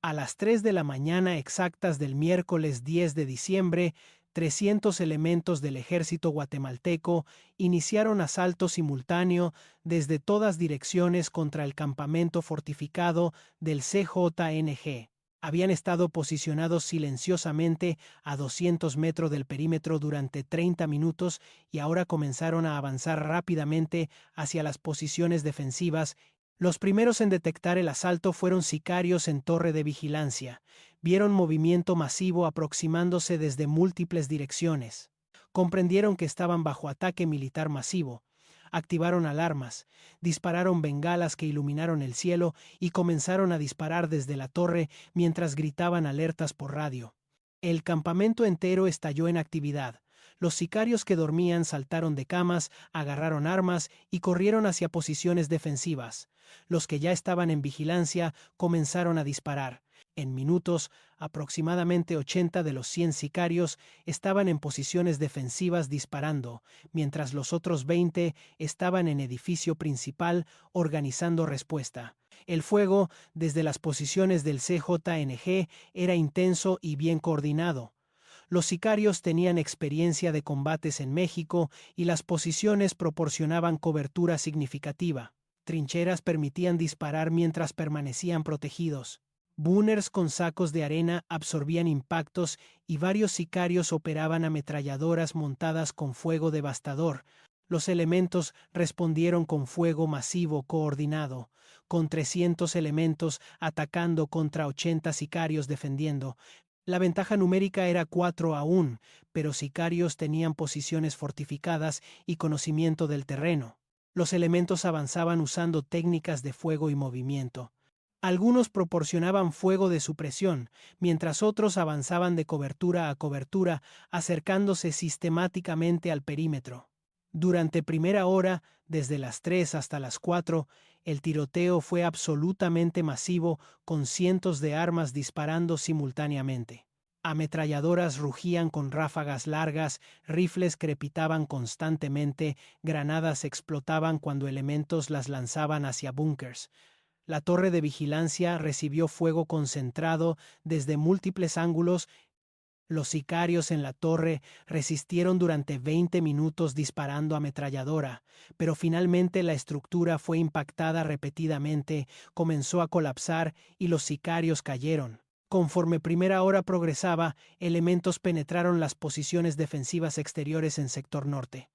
A las 3 de la mañana exactas del miércoles 10 de diciembre, 300 elementos del ejército guatemalteco iniciaron asalto simultáneo desde todas direcciones contra el campamento fortificado del CJNG. Habían estado posicionados silenciosamente a 200 metros del perímetro durante 30 minutos y ahora comenzaron a avanzar rápidamente hacia las posiciones defensivas. Los primeros en detectar el asalto fueron sicarios en torre de vigilancia. Vieron movimiento masivo aproximándose desde múltiples direcciones. Comprendieron que estaban bajo ataque militar masivo. Activaron alarmas, dispararon bengalas que iluminaron el cielo y comenzaron a disparar desde la torre mientras gritaban alertas por radio. El campamento entero estalló en actividad. Los sicarios que dormían saltaron de camas, agarraron armas y corrieron hacia posiciones defensivas. Los que ya estaban en vigilancia comenzaron a disparar. En minutos, aproximadamente 80 de los 100 sicarios estaban en posiciones defensivas disparando, mientras los otros 20 estaban en edificio principal organizando respuesta. El fuego, desde las posiciones del CJNG, era intenso y bien coordinado. Los sicarios tenían experiencia de combates en México y las posiciones proporcionaban cobertura significativa. Trincheras permitían disparar mientras permanecían protegidos. Búners con sacos de arena absorbían impactos y varios sicarios operaban ametralladoras montadas con fuego devastador. Los elementos respondieron con fuego masivo coordinado, con 300 elementos atacando contra 80 sicarios defendiendo. La ventaja numérica era 4-1, pero sicarios tenían posiciones fortificadas y conocimiento del terreno. Los elementos avanzaban usando técnicas de fuego y movimiento. Algunos proporcionaban fuego de supresión, mientras otros avanzaban de cobertura a cobertura, acercándose sistemáticamente al perímetro. Durante primera hora, desde las 3 hasta las 4, el tiroteo fue absolutamente masivo, con cientos de armas disparando simultáneamente. Ametralladoras rugían con ráfagas largas, rifles crepitaban constantemente, granadas explotaban cuando elementos las lanzaban hacia búnkers. La torre de vigilancia recibió fuego concentrado desde múltiples ángulos. Los sicarios en la torre resistieron durante 20 minutos disparando ametralladora, pero finalmente la estructura fue impactada repetidamente, comenzó a colapsar y los sicarios cayeron. Conforme primera hora progresaba, elementos penetraron las posiciones defensivas exteriores en sector norte.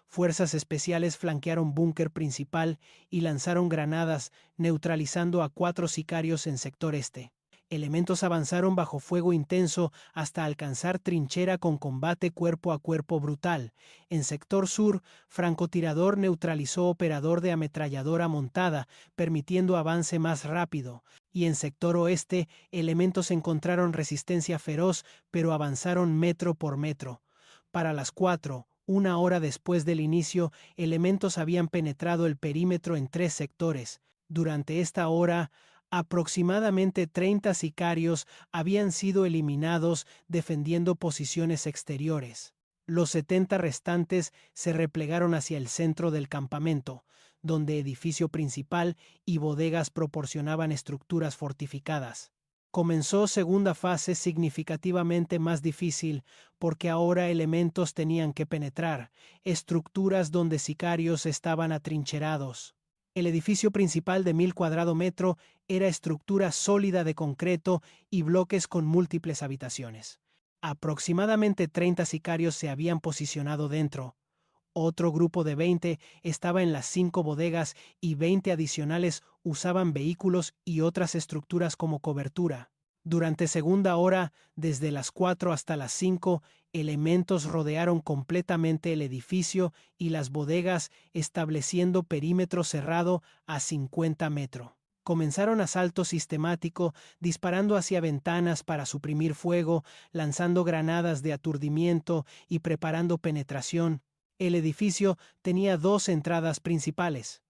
Fuerzas especiales flanquearon búnker principal y lanzaron granadas, neutralizando a 4 sicarios en sector este. Elementos avanzaron bajo fuego intenso hasta alcanzar trinchera con combate cuerpo a cuerpo brutal. En sector sur, francotirador neutralizó operador de ametralladora montada, permitiendo avance más rápido. Y en sector oeste, elementos encontraron resistencia feroz, pero avanzaron metro por metro. Para las 4, una hora después del inicio, elementos habían penetrado el perímetro en 3 sectores. Durante esta hora, aproximadamente 30 sicarios habían sido eliminados defendiendo posiciones exteriores. Los 70 restantes se replegaron hacia el centro del campamento, donde edificio principal y bodegas proporcionaban estructuras fortificadas. Comenzó segunda fase significativamente más difícil porque ahora elementos tenían que penetrar, estructuras donde sicarios estaban atrincherados. El edificio principal de 1000 cuadrados metros era estructura sólida de concreto y bloques con múltiples habitaciones. Aproximadamente 30 sicarios se habían posicionado dentro. Otro grupo de 20 estaba en las 5 bodegas y 20 adicionales usaban vehículos y otras estructuras como cobertura. Durante segunda hora, desde las 4 hasta las 5, elementos rodearon completamente el edificio y las bodegas, estableciendo perímetro cerrado a 50 metros. Comenzaron asalto sistemático, disparando hacia ventanas para suprimir fuego, lanzando granadas de aturdimiento y preparando penetración. El edificio tenía 2 entradas principales.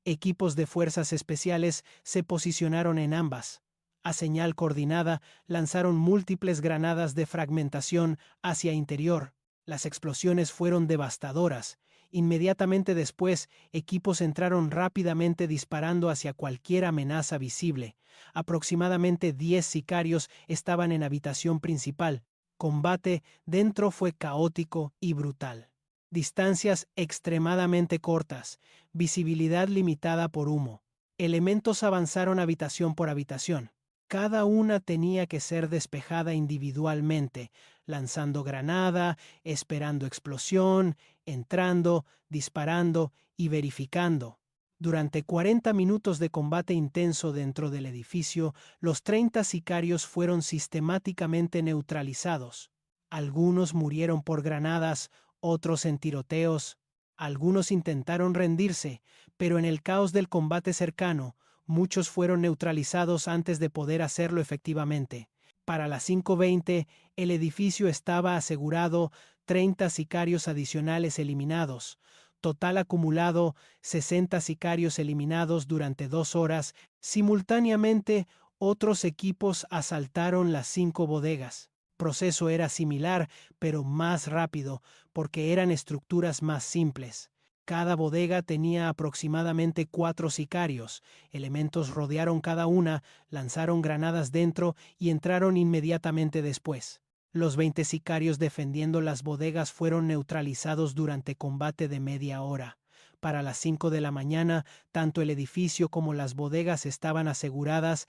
Equipos de fuerzas especiales se posicionaron en ambas. A señal coordinada, lanzaron múltiples granadas de fragmentación hacia interior. Las explosiones fueron devastadoras Inmediatamente después, equipos entraron rápidamente disparando hacia cualquier amenaza visible. Aproximadamente 10 sicarios estaban en habitación principal. Combate dentro fue caótico y brutal. Distancias extremadamente cortas, visibilidad limitada por humo. Elementos avanzaron habitación por habitación. Cada una tenía que ser despejada individualmente, lanzando granada, esperando explosión, entrando, disparando y verificando. Durante 40 minutos de combate intenso dentro del edificio, los 30 sicarios fueron sistemáticamente neutralizados. Algunos murieron por granadas, otros en tiroteos. Algunos intentaron rendirse, pero en el caos del combate cercano, muchos fueron neutralizados antes de poder hacerlo efectivamente. Para las 5:20, el edificio estaba asegurado, 30 sicarios adicionales eliminados. Total acumulado, 60 sicarios eliminados durante 2 horas. Simultáneamente, otros equipos asaltaron las 5 bodegas. Proceso era similar, pero más rápido, porque eran estructuras más simples. Cada bodega tenía aproximadamente 4 sicarios. Elementos rodearon cada una, lanzaron granadas dentro y entraron inmediatamente después. Los 20 sicarios defendiendo las bodegas fueron neutralizados durante combate de media hora. Para las 5 de la mañana, tanto el edificio como las bodegas estaban aseguradas.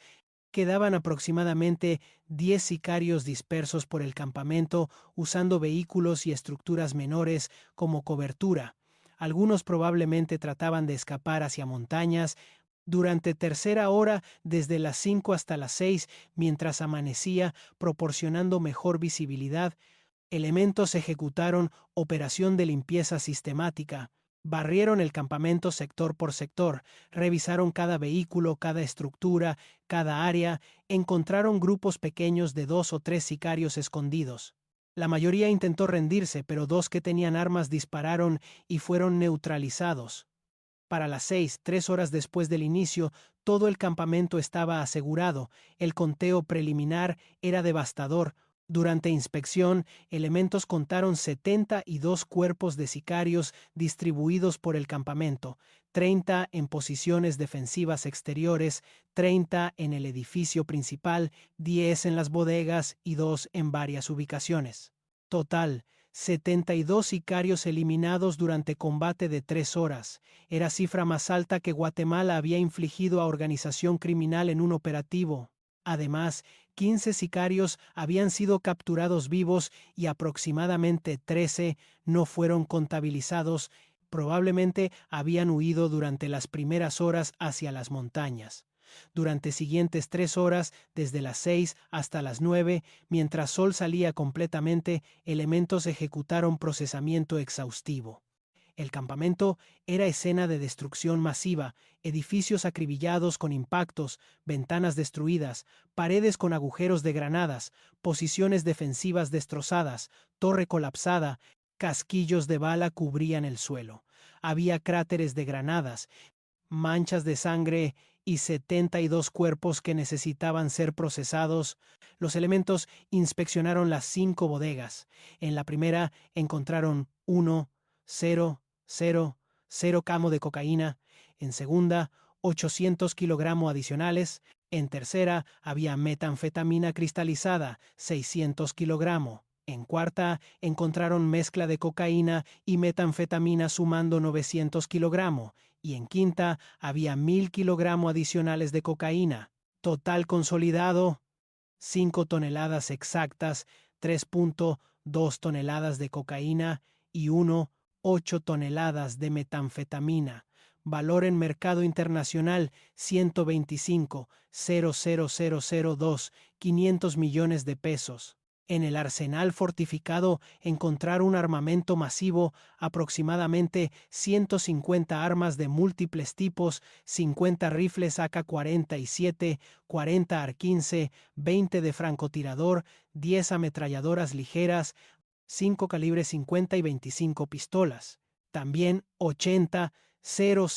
Quedaban aproximadamente 10 sicarios dispersos por el campamento, usando vehículos y estructuras menores como cobertura. Algunos probablemente trataban de escapar hacia montañas. Durante tercera hora, desde las 5 hasta las 6, mientras amanecía, proporcionando mejor visibilidad, elementos ejecutaron operación de limpieza sistemática. Barrieron el campamento sector por sector, revisaron cada vehículo, cada estructura, cada área, encontraron grupos pequeños de 2 o 3 sicarios escondidos. La mayoría intentó rendirse, pero 2 que tenían armas dispararon y fueron neutralizados. Para las 6, 3 horas después del inicio, todo el campamento estaba asegurado. El conteo preliminar era devastador. Durante inspección, elementos contaron 72 cuerpos de sicarios distribuidos por el campamento, 30 en posiciones defensivas exteriores, 30 en el edificio principal, 10 en las bodegas y 2 en varias ubicaciones. Total, 72 sicarios eliminados durante combate de 3 horas. Era cifra más alta que Guatemala había infligido a organización criminal en un operativo. Además, 15 sicarios habían sido capturados vivos y aproximadamente 13 no fueron contabilizados. Probablemente habían huido durante las primeras horas hacia las montañas. Durante siguientes 3 horas, desde las 6 hasta las 9, mientras sol salía completamente, elementos ejecutaron procesamiento exhaustivo. El campamento era escena de destrucción masiva, edificios acribillados con impactos, ventanas destruidas, paredes con agujeros de granadas, posiciones defensivas destrozadas, torre colapsada, casquillos de bala cubrían el suelo. Había cráteres de granadas, manchas de sangre y 72 cuerpos que necesitaban ser procesados. Los elementos inspeccionaron las 5 bodegas. En la primera encontraron 0 camo de cocaína. En segunda, 800 kilogramos adicionales. En tercera, había metanfetamina cristalizada, 600 kilogramos. En cuarta, encontraron mezcla de cocaína y metanfetamina sumando 900 kilogramos. Y en quinta, había 1000 kilogramos adicionales de cocaína. Total consolidado, 5 toneladas exactas, 3.2 toneladas de cocaína y 8 toneladas de metanfetamina. Valor en mercado internacional 125,00002, 500 millones de pesos. En el arsenal fortificado encontraron un armamento masivo, aproximadamente 150 armas de múltiples tipos, 50 rifles AK-47, 40 AR-15, 20 de francotirador, 10 ametralladoras ligeras, 5 calibres 50 y 25 pistolas. También 80 000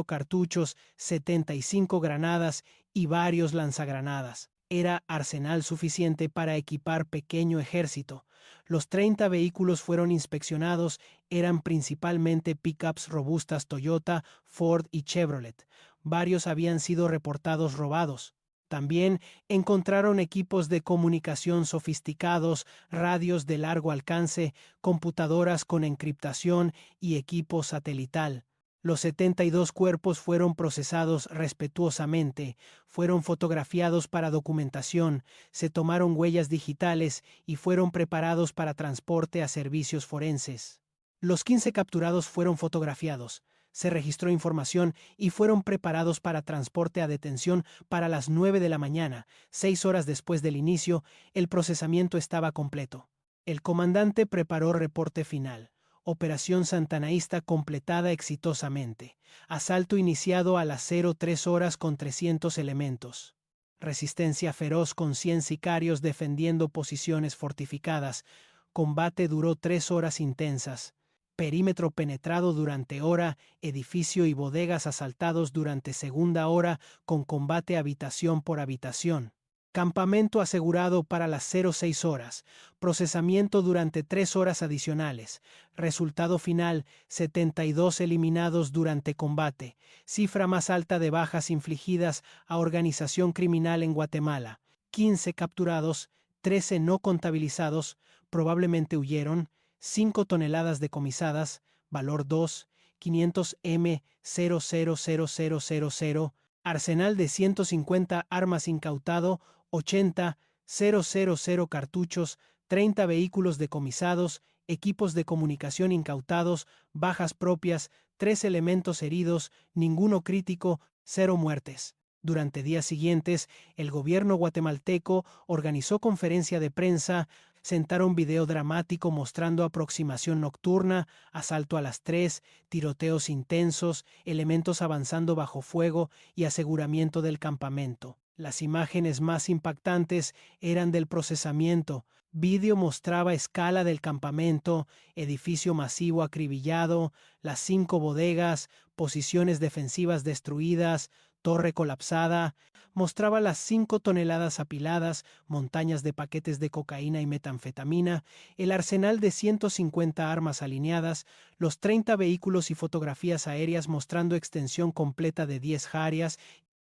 cartuchos, 75 granadas y varios lanzagranadas. era arsenal suficiente para equipar pequeño ejército. Los 30 vehículos fueron inspeccionados, eran principalmente pickups robustas Toyota, Ford y Chevrolet. Varios habían sido reportados robados. También encontraron equipos de comunicación sofisticados, radios de largo alcance, computadoras con encriptación y equipo satelital. Los 72 cuerpos fueron procesados respetuosamente, fueron fotografiados para documentación, se tomaron huellas digitales y fueron preparados para transporte a servicios forenses. Los 15 capturados fueron fotografiados, se registró información y fueron preparados para transporte a detención para las 9 de la mañana, 6 horas después del inicio, el procesamiento estaba completo. El comandante preparó reporte final. Operación Santanaísta completada exitosamente. Asalto iniciado a las 03 horas con 300 elementos. Resistencia feroz con 100 sicarios defendiendo posiciones fortificadas. Combate duró 3 horas intensas. Perímetro penetrado durante hora, edificio y bodegas asaltados durante segunda hora con combate habitación por habitación. Campamento asegurado para las 06 horas. Procesamiento durante 3 horas adicionales. Resultado final, 72 eliminados durante combate. Cifra más alta de bajas infligidas a organización criminal en Guatemala. 15 capturados, 13 no contabilizados, probablemente huyeron. 5 toneladas decomisadas, valor 2, 500 M000000. Arsenal de 150 armas incautado, 80, 000 cartuchos, 30 vehículos decomisados, equipos de comunicación incautados, bajas propias, 3 elementos heridos, ninguno crítico, 0 muertes. Durante días siguientes, el gobierno guatemalteco organizó conferencia de prensa, sentaron video dramático mostrando aproximación nocturna, asalto a las 3, tiroteos intensos, elementos avanzando bajo fuego y aseguramiento del campamento. Las imágenes más impactantes eran del procesamiento. Vídeo mostraba escala del campamento, edificio masivo acribillado, las 5 bodegas, posiciones defensivas destruidas, torre colapsada. Mostraba las 5 toneladas apiladas, montañas de paquetes de cocaína y metanfetamina, el arsenal de 150 armas alineadas, los 30 vehículos y fotografías aéreas mostrando extensión completa de 10 áreas.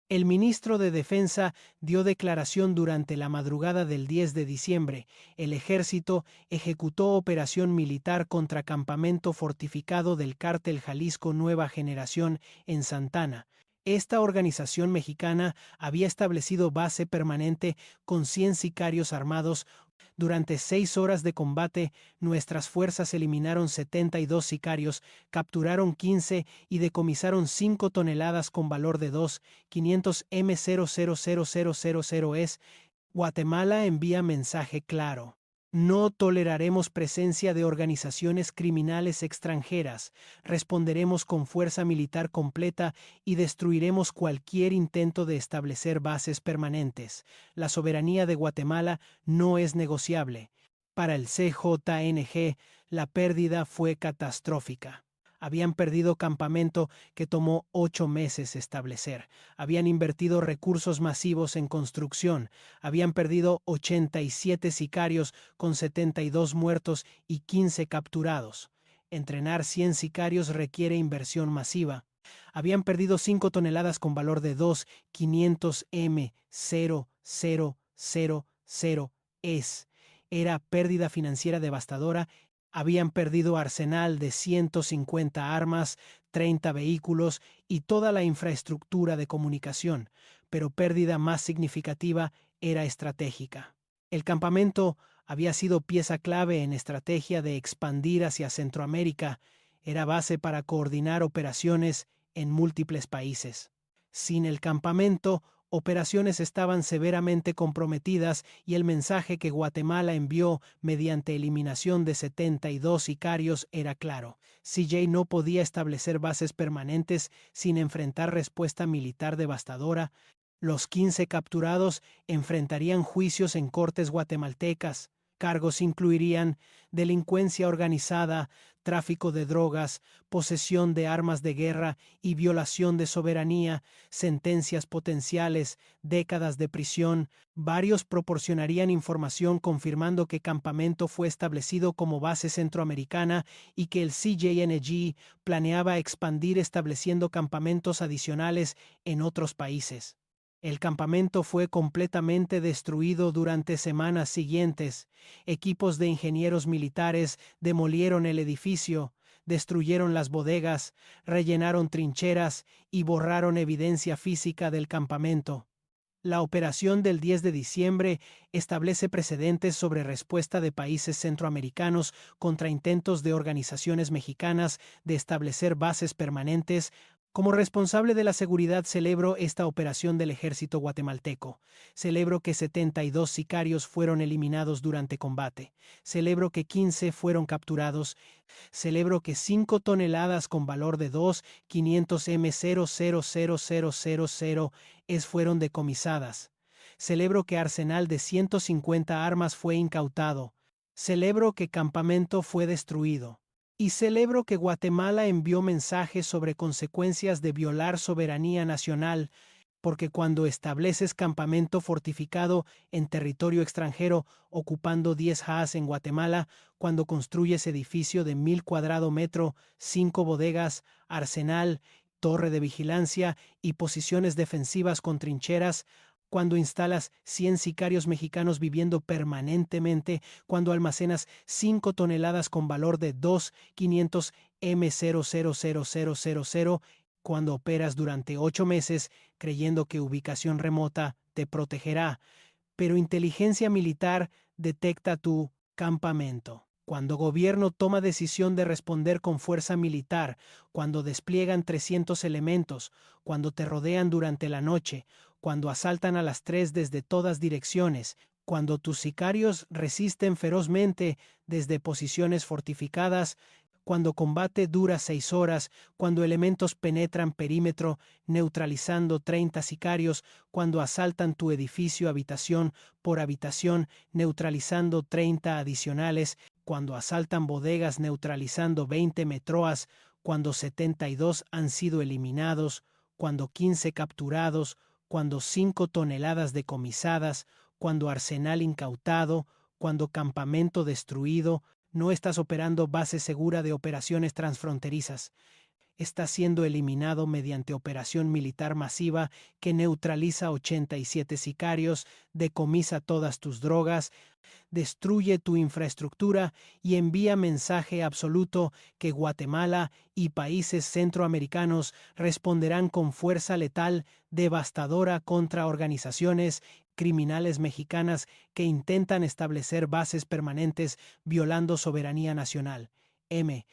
El ministro de Defensa dio declaración durante la madrugada del 10 de diciembre. El ejército ejecutó operación militar contra campamento fortificado del cártel Jalisco Nueva Generación en Santana. Esta organización mexicana había establecido base permanente con 100 sicarios armados. Durante 6 horas de combate, nuestras fuerzas eliminaron 72 sicarios, capturaron 15 y decomisaron 5 toneladas con valor de 2,500 M000000. Guatemala envía mensaje claro. No toleraremos presencia de organizaciones criminales extranjeras, responderemos con fuerza militar completa y destruiremos cualquier intento de establecer bases permanentes. La soberanía de Guatemala no es negociable. Para el CJNG, la pérdida fue catastrófica. Habían perdido campamento que tomó 8 meses establecer. Habían invertido recursos masivos en construcción. Habían perdido 87 sicarios con 72 muertos y 15 capturados. Entrenar 100 sicarios requiere inversión masiva. Habían perdido 5 toneladas con valor de 2,500 M000000. Era pérdida financiera devastadora. Habían perdido arsenal de 150 armas, 30 vehículos y toda la infraestructura de comunicación, pero pérdida más significativa era estratégica. El campamento había sido pieza clave en estrategia de expandir hacia Centroamérica, era base para coordinar operaciones en múltiples países. Sin el campamento, operaciones estaban severamente comprometidas y el mensaje que Guatemala envió mediante eliminación de 72 sicarios era claro. CJ no podía establecer bases permanentes sin enfrentar respuesta militar devastadora. Los 15 capturados enfrentarían juicios en cortes guatemaltecas. Cargos incluirían delincuencia organizada, tráfico de drogas, posesión de armas de guerra y violación de soberanía, sentencias potenciales, décadas de prisión. Varios proporcionarían información confirmando que Campamento fue establecido como base centroamericana y que el CJNG planeaba expandir estableciendo campamentos adicionales en otros países. El campamento fue completamente destruido durante semanas siguientes. Equipos de ingenieros militares demolieron el edificio, destruyeron las bodegas, rellenaron trincheras y borraron evidencia física del campamento. La operación del 10 de diciembre establece precedentes sobre respuesta de países centroamericanos contra intentos de organizaciones mexicanas de establecer bases permanentes. Como responsable de la seguridad celebro esta operación del ejército guatemalteco. Celebro que 72 sicarios fueron eliminados durante combate. Celebro que 15 fueron capturados. Celebro que 5 toneladas con valor de 2,500 M000000 fueron decomisadas. Celebro que arsenal de 150 armas fue incautado. Celebro que campamento fue destruido. Y celebro que Guatemala envió mensajes sobre consecuencias de violar soberanía nacional, porque cuando estableces campamento fortificado en territorio extranjero, ocupando 10 haas en Guatemala, cuando construyes edificio de 1,000 cuadrados metros, 5 bodegas, arsenal, torre de vigilancia y posiciones defensivas con trincheras, cuando instalas 100 sicarios mexicanos viviendo permanentemente, cuando almacenas 5 toneladas con valor de 2,500 M000000, cuando operas durante 8 meses creyendo que ubicación remota te protegerá, pero inteligencia militar detecta tu campamento. Cuando gobierno toma decisión de responder con fuerza militar, cuando despliegan 300 elementos, cuando te rodean durante la noche, cuando asaltan a las 3 desde todas direcciones, cuando tus sicarios resisten ferozmente desde posiciones fortificadas, cuando combate dura 6 horas, cuando elementos penetran perímetro, neutralizando 30 sicarios, cuando asaltan tu edificio habitación por habitación, neutralizando 30 adicionales, cuando asaltan bodegas neutralizando 20 metroas, cuando 72 han sido eliminados, cuando 15 capturados, cuando 5 toneladas decomisadas, cuando arsenal incautado, cuando campamento destruido. No estás operando base segura de operaciones transfronterizas. Estás siendo eliminado mediante operación militar masiva que neutraliza 87 sicarios, decomisa todas tus drogas, destruye tu infraestructura y envía mensaje absoluto que Guatemala y países centroamericanos responderán con fuerza letal devastadora contra organizaciones criminales mexicanas que intentan establecer bases permanentes violando soberanía nacional. M.